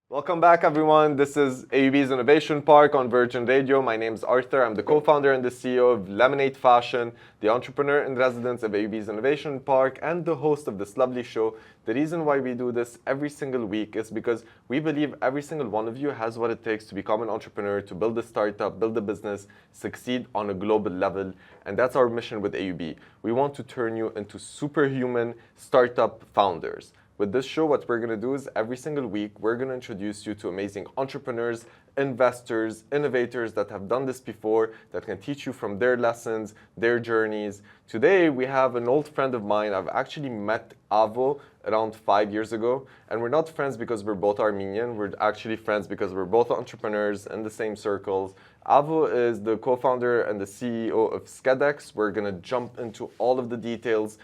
Welcome back, everyone. This is AUB's Innovation Park on Virgin Radio. My name is Arthur. I'm the co-founder and the CEO of Lemonade Fashion, the entrepreneur in residence of AUB's Innovation Park, and the host of this lovely show. The reason why we do this every single week is because we believe every single one of you has what it takes to become an entrepreneur, to build a startup, build a business, succeed on a global level. And that's our mission with AUB. We want to turn you into superhuman startup founders. With this show, what we're going to do is every single week, we're going to introduce you to amazing entrepreneurs, investors, innovators that have done this before, that can teach you from their lessons, their journeys. Today, we have an old friend of mine. I've actually met Avo around 5 years ago. And we're not friends because we're both Armenian. We're actually friends because we're both entrepreneurs in the same circles. Avo is the co-founder and the CEO of Schedex. We're going to jump into all of the details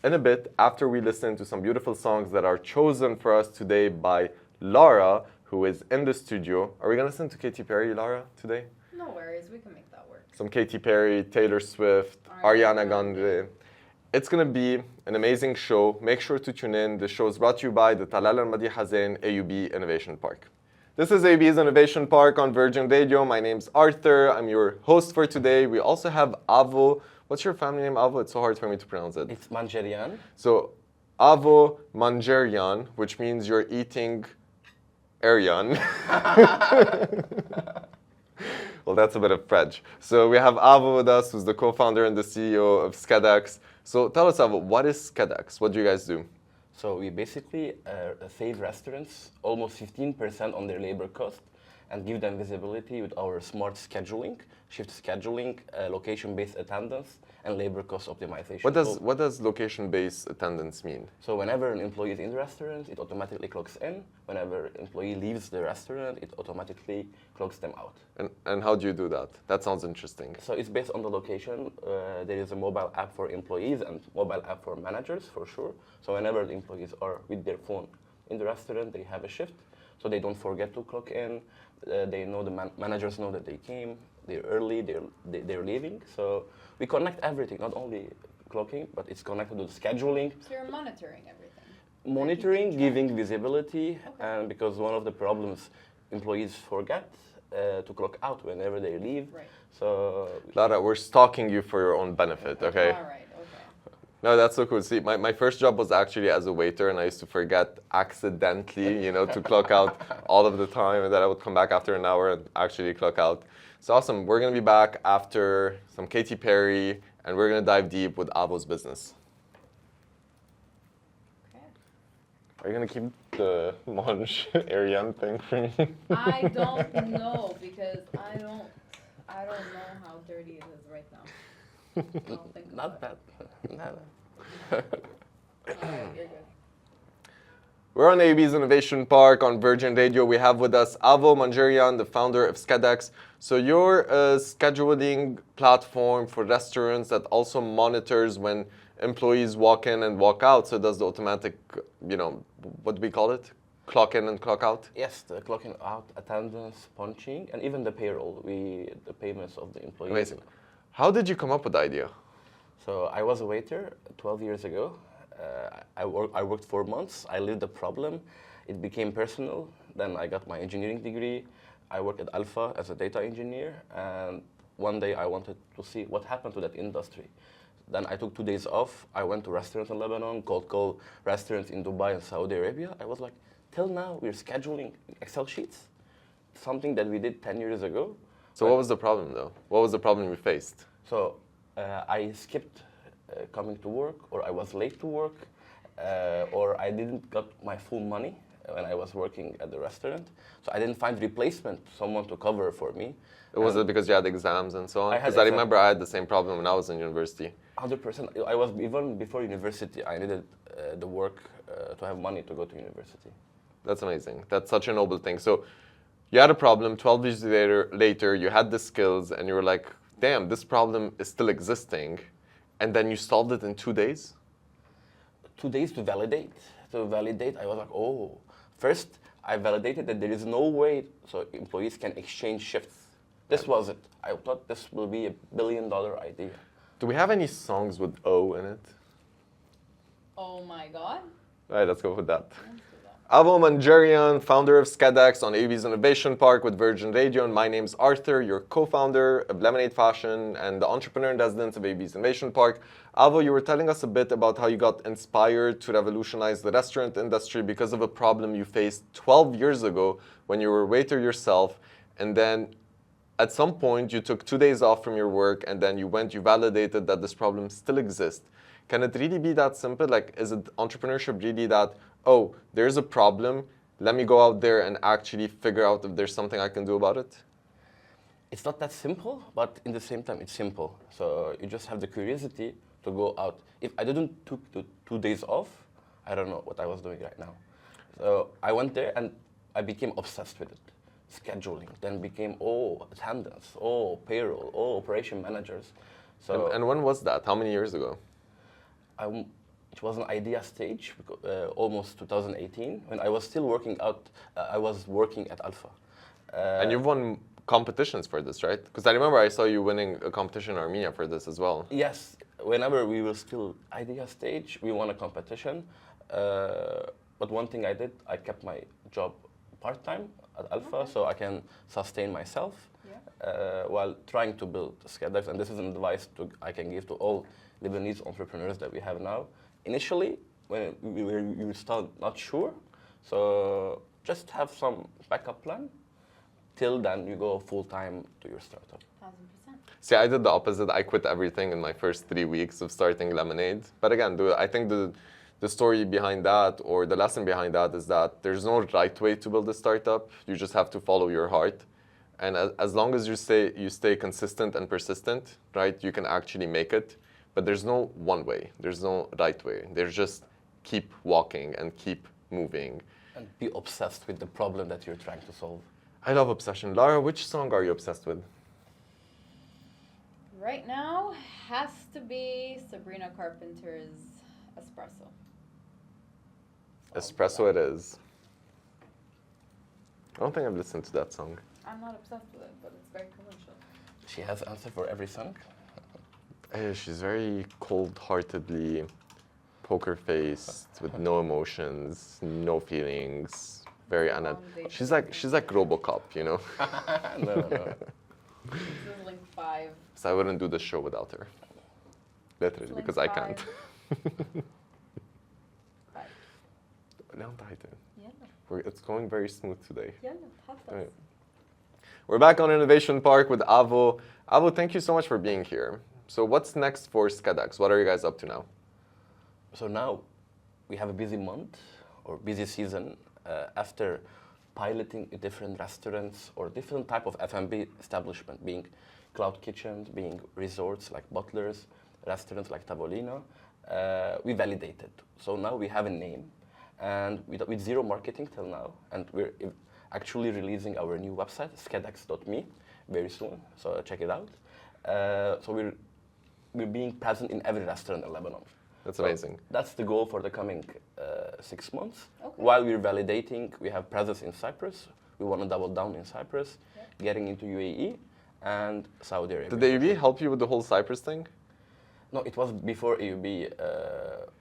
in a bit after we listen to some beautiful songs that are chosen for us today by Lara, who is in the studio. Are we going to listen to Katy Perry, Lara, today? No worries, we can make that work. Some Katy Perry, Taylor Swift, Ariana Grande. It's going to be an amazing show. Make sure to tune in. The show is brought to you by the Talal Al-Madi Hazain AUB Innovation Park. This is AUB's Innovation Park on Virgin Radio. My name's Arthur. I'm your host for today. We also have Avo. What's your family name, Avo? It's so hard for me to pronounce it. It's Manjerian. So, Avo Manjerian, which means you're eating Aryan. Well, that's a bit of French. So we have Avo with us, who's the co-founder and the CEO of Schedex. So tell us, Avo, what is Schedex? What do you guys do? So we basically save restaurants almost 15% on their labor cost and give them visibility with our smart scheduling, shift scheduling, location-based attendance, and labor cost optimization. What does location-based attendance mean? So whenever an employee is in the restaurant, it automatically clocks in. Whenever an employee leaves the restaurant, it automatically clocks them out. And how do you do that? That sounds interesting. So it's based on the location. There is a mobile app for employees and mobile app for managers, for sure. So whenever the employees are with their phone in the restaurant, they have a shift. So they don't forget to clock in. They know the managers know that they came, they're early, they're leaving. So we connect everything, not only clocking, but it's connected to the scheduling. So you're monitoring everything? Monitoring, giving visibility, and because one of the problems employees forget to clock out whenever they leave. Right. So Lara, we're stalking you for your own benefit, okay? All right, okay. No, that's so cool. See, my first job was actually as a waiter, and I used to forget accidentally, to clock out all of the time, and then I would come back after an hour and actually clock out. It's awesome. We're going to be back after some Katy Perry, and we're going to dive deep with Avo's business. Okay. Are you going to keep the Monge Ariane thing for me? I don't know because I don't know how dirty it is right now. I'll think not about bad. it. All right, you're good. We're on AUB's Innovation Park on Virgin Radio. We have with us Avo Manjerian, the founder of Schedex. So you're a scheduling platform for restaurants that also monitors when employees walk in and walk out. So it does the automatic, what do we call it? Clock in and clock out? Yes, the clocking out, attendance, punching, and even the payroll, the payments of the employees. Amazing. How did you come up with the idea? So I was a waiter 12 years ago. I worked 4 months. I lived the problem. It became personal. Then I got my engineering degree. I worked at Alpha as a data engineer. And one day I wanted to see what happened to that industry. Then I took 2 days off. I went to restaurants in Lebanon, cold call restaurants in Dubai and Saudi Arabia. I was like, till now we're scheduling Excel sheets, something that we did 10 years ago. So what was the problem, though? What was the problem you faced? So I skipped coming to work, or I was late to work, or I didn't got my full money when I was working at the restaurant. So I didn't find replacement, someone to cover for me. Was it because you had exams and so on? I had Because I remember I had the same problem when I was in university. 100%. I was, even before university, I needed the work to have money to go to university. That's amazing. That's such a noble thing. So you had a problem, 12 years later, you had the skills, and you were like, damn, this problem is still existing. And then you solved it in 2 days? 2 days to validate. To validate, I was like, oh. First, I validated that there is no way so employees can exchange shifts. This was it. I thought this will be $1 billion idea. Do we have any songs with O in it? Oh my God. All right, let's go with that. Let's do that. Avo Manjarian, founder of Schedex on AUB's Innovation Park with Virgin Radio, and my name's Arthur, your co-founder of Lemonade Fashion and the entrepreneur in residence of AUB's Innovation Park. Avo, you were telling us a bit about how you got inspired to revolutionize the restaurant industry because of a problem you faced 12 years ago when you were a waiter yourself, and then at some point you took 2 days off from your work, and then you validated that this problem still exists. Can it really be that simple? Like, is it entrepreneurship really that, oh, there's a problem, let me go out there and actually figure out if there's something I can do about it? It's not that simple, but in the same time, it's simple. So you just have the curiosity to go out. If I didn't took the 2 days off, I don't know what I was doing right now. So I went there and I became obsessed with it. Scheduling, then became, attendance, payroll, operation managers. So And when was that? How many years ago? It was an idea stage, almost 2018, when I was still working out. I was working at Alpha. And you've won competitions for this, right? Because I remember I saw you winning a competition in Armenia for this as well. Yes, whenever we were still idea stage, we won a competition. But one thing I did, I kept my job part-time at Alpha, so I can sustain myself while trying to build Schedex. And this is an advice I can give to all Lebanese entrepreneurs that we have now. Initially, when we were still not sure, so just have some backup plan. Till then, you go full-time to your startup. 1000%. See, I did the opposite. I quit everything in my first 3 weeks of starting Lemonade. But again, I think the story behind that, or the lesson behind that, is that there's no right way to build a startup. You just have to follow your heart. And as long as you stay consistent and persistent, right, you can actually make it. But there's no one way. There's no right way. There's just keep walking and keep moving. And be obsessed with the problem that you're trying to solve. I love obsession. Lara, which song are you obsessed with? Right now has to be Sabrina Carpenter's Espresso. Espresso it is. I don't think I've listened to that song. I'm not obsessed with it, but it's very commercial. She has answer for every song. She's very cold-heartedly poker-faced with no emotions, no feelings, very she's like RoboCop, you know. No. This is Link 5. So I wouldn't do the show without her, literally, because I can't. It's going very smooth today. Right. We're back on Innovation Park with Avo. Avo, thank you so much for being here. So what's next for Schedex? What are you guys up to now? So now we have a busy month or busy season after piloting different restaurants or different type of F&B establishment, being cloud kitchens, being resorts like Butlers, restaurants like Tavolino. We validated. So now we have a name, and with zero marketing till now, and we're actually releasing our new website, schedex.me, very soon. So check it out. So we're being present in every restaurant in Lebanon. That's amazing. That's the goal for the coming 6 months. Okay. While we're validating, we have presence in Cyprus. We want to double down in Cyprus, getting into UAE and Saudi Arabia. Did the AUB help you with the whole Cyprus thing? No, it was before AUB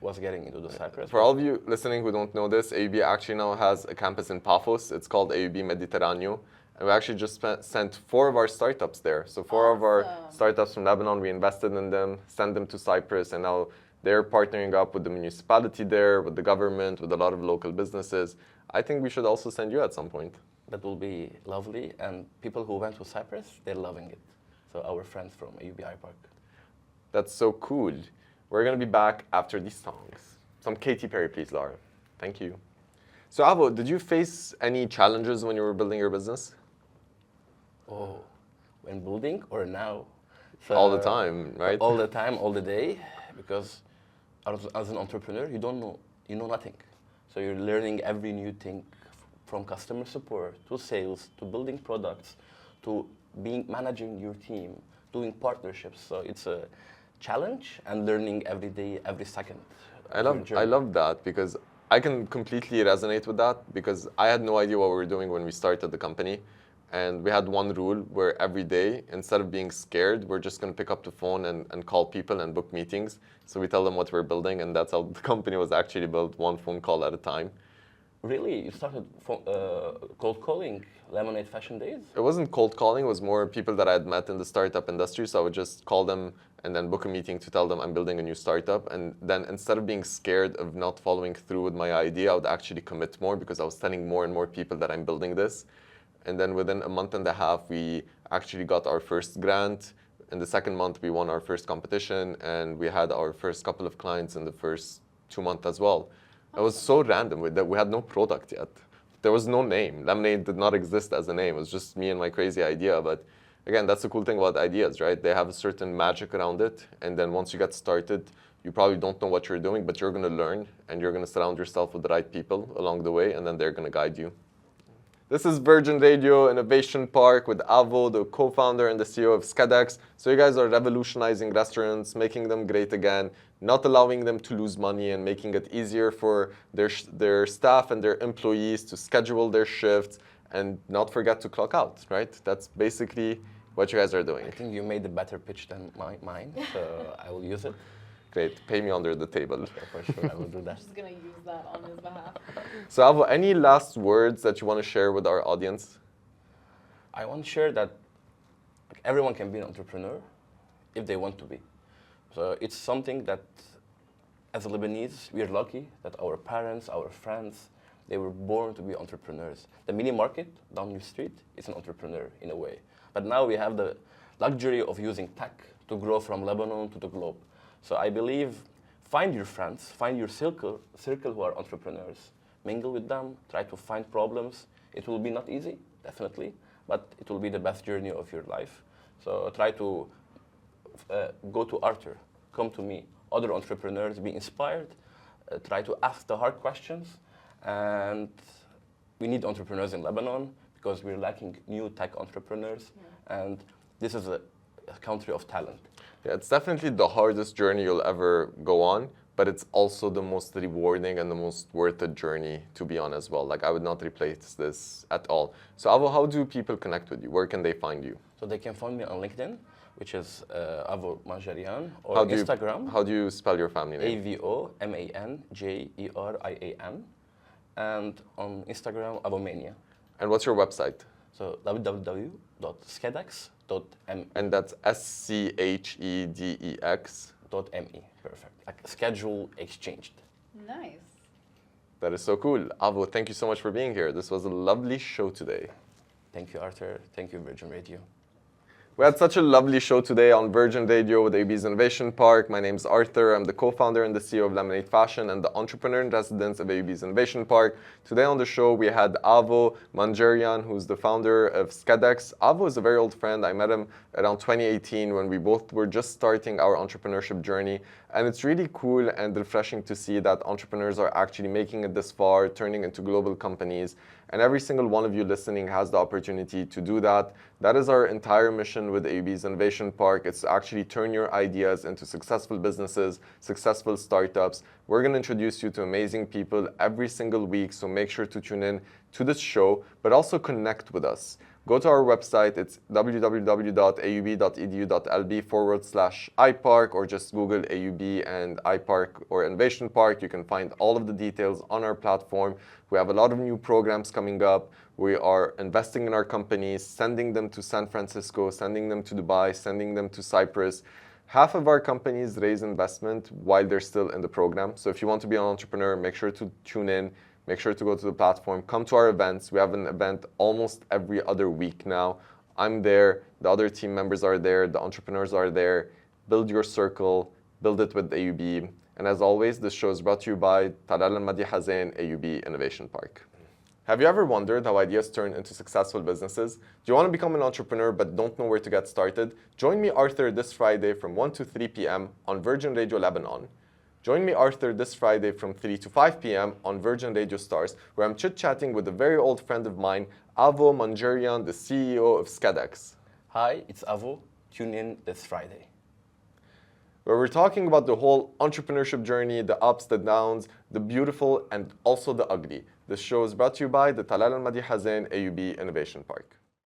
was getting into the Cyprus. For all of you listening who don't know this, AUB actually now has a campus in Paphos. It's called AUB Mediterraneo. And we actually just sent 4 of our startups there. So 4 of our startups from Lebanon, we invested in them, sent them to Cyprus, and now they're partnering up with the municipality there, with the government, with a lot of local businesses. I think we should also send you at some point. That will be lovely. And people who went to Cyprus, they're loving it. So our friends from AUB IPark. That's so cool. We're going to be back after these songs. Some Katy Perry, please, Lara. Thank you. So, Avo, did you face any challenges when you were building your business? Oh, when building or now? So, all the time, right? All the time, all the day. Because as an entrepreneur, you know nothing. So you're learning every new thing, from customer support to sales to building products to managing your team, doing partnerships. So it's a challenge and learning every day, every second. I love that, because I can completely resonate with that, because I had no idea what we were doing when we started the company. And we had one rule where every day, instead of being scared, we're just going to pick up the phone and call people and book meetings. So we tell them what we're building, and that's how the company was actually built, one phone call at a time. Really? You started cold calling Lemonade Fashion Days? It wasn't cold calling, it was more people that I had met in the startup industry. So I would just call them and then book a meeting to tell them I'm building a new startup. And then instead of being scared of not following through with my idea, I would actually commit more because I was telling more and more people that I'm building this. And then within a month and a half, we actually got our first grant. In the second month, we won our first competition, and we had our first couple of clients in the first 2 months as well. It was so random that we had no product yet. There was no name. Lemonade did not exist as a name. It was just me and my crazy idea. But again, that's the cool thing about ideas, right? They have a certain magic around it. And then once you get started, you probably don't know what you're doing, but you're going to learn, and you're going to surround yourself with the right people along the way, and then they're going to guide you. This is Virgin Radio Innovation Park with Avo, the co-founder and the CEO of Schedex. So you guys are revolutionizing restaurants, making them great again, not allowing them to lose money, and making it easier for their staff and their employees to schedule their shifts and not forget to clock out, right? That's basically what you guys are doing. I think you made a better pitch than mine, so I will use it. Great, pay me under the table. Yeah, for sure, I will do I'm that. just gonna use that on his behalf. So Avo, any last words that you want to share with our audience? I want to share that everyone can be an entrepreneur if they want to be. So it's something that, as a Lebanese, we're lucky that our parents, our friends, they were born to be entrepreneurs. The mini market down your street is an entrepreneur in a way. But now we have the luxury of using tech to grow from Lebanon to the globe. So I believe, find your friends, find your circle who are entrepreneurs. Mingle with them, try to find problems. It will be not easy, definitely, but it will be the best journey of your life. So try to go to Arthur, come to me, other entrepreneurs, be inspired, try to ask the hard questions. And we need entrepreneurs in Lebanon because we're lacking new tech entrepreneurs. Yeah. And this is a country of talent. Yeah, it's definitely the hardest journey you'll ever go on, but it's also the most rewarding and the most worth it journey to be on as well. Like, I would not replace this at all. So Avo, how do people connect with you? Where can they find you? So they can find me on LinkedIn, which is Avo Manjarian, or Instagram. How do you spell your family name? AVOMANJERIAN, and on Instagram, Avomania. And what's your website? So www.schedex.me. And that's SCHEDEX.me. Perfect. Like schedule exchanged. Nice. That is so cool. Avo, thank you so much for being here. This was a lovely show today. Thank you, Arthur. Thank you, Virgin Radio. We had such a lovely show today on Virgin Radio with AUB's Innovation Park. My name is Arthur. I'm the co-founder and the CEO of Lemonade Fashion and the entrepreneur in residence of AUB's Innovation Park. Today on the show, we had Avo Manjarian, who's the founder of Schedex. Avo is a very old friend. I met him around 2018 when we both were just starting our entrepreneurship journey. And it's really cool and refreshing to see that entrepreneurs are actually making it this far, turning into global companies. And every single one of you listening has the opportunity to do that. That is our entire mission with AUB's Innovation Park. It's to actually turn your ideas into successful businesses, successful startups. We're going to introduce you to amazing people every single week, so make sure to tune in to this show, but also connect with us. Go to our website. It's www.aub.edu.lb/iPark, or just Google AUB and iPark or Innovation Park. You can find all of the details on our platform. We have a lot of new programs coming up. We are investing in our companies, sending them to San Francisco, sending them to Dubai, sending them to Cyprus. Half of our companies raise investment while they're still in the program. So if you want to be an entrepreneur, make sure to tune in. Make sure to go to the platform, come to our events. We have an event almost every other week now. I'm there, the other team members are there, the entrepreneurs are there. Build your circle, build it with AUB. And as always, this show is brought to you by Talal al-Madi Zein AUB Innovation Park. Have you ever wondered how ideas turn into successful businesses? Do you want to become an entrepreneur but don't know where to get started? Join me, Arthur, this Friday from 1 to 3 p.m. on Virgin Radio Lebanon. Join me, Arthur, this Friday from 3 to 5 p.m. on Virgin Radio Stars, where I'm chit-chatting with a very old friend of mine, Avo Manjarian, the CEO of Schedex. Hi, it's Avo. Tune in this Friday. Where we're talking about the whole entrepreneurship journey, the ups, the downs, the beautiful, and also the ugly. This show is brought to you by the Talal al-Madi Zein AUB Innovation Park.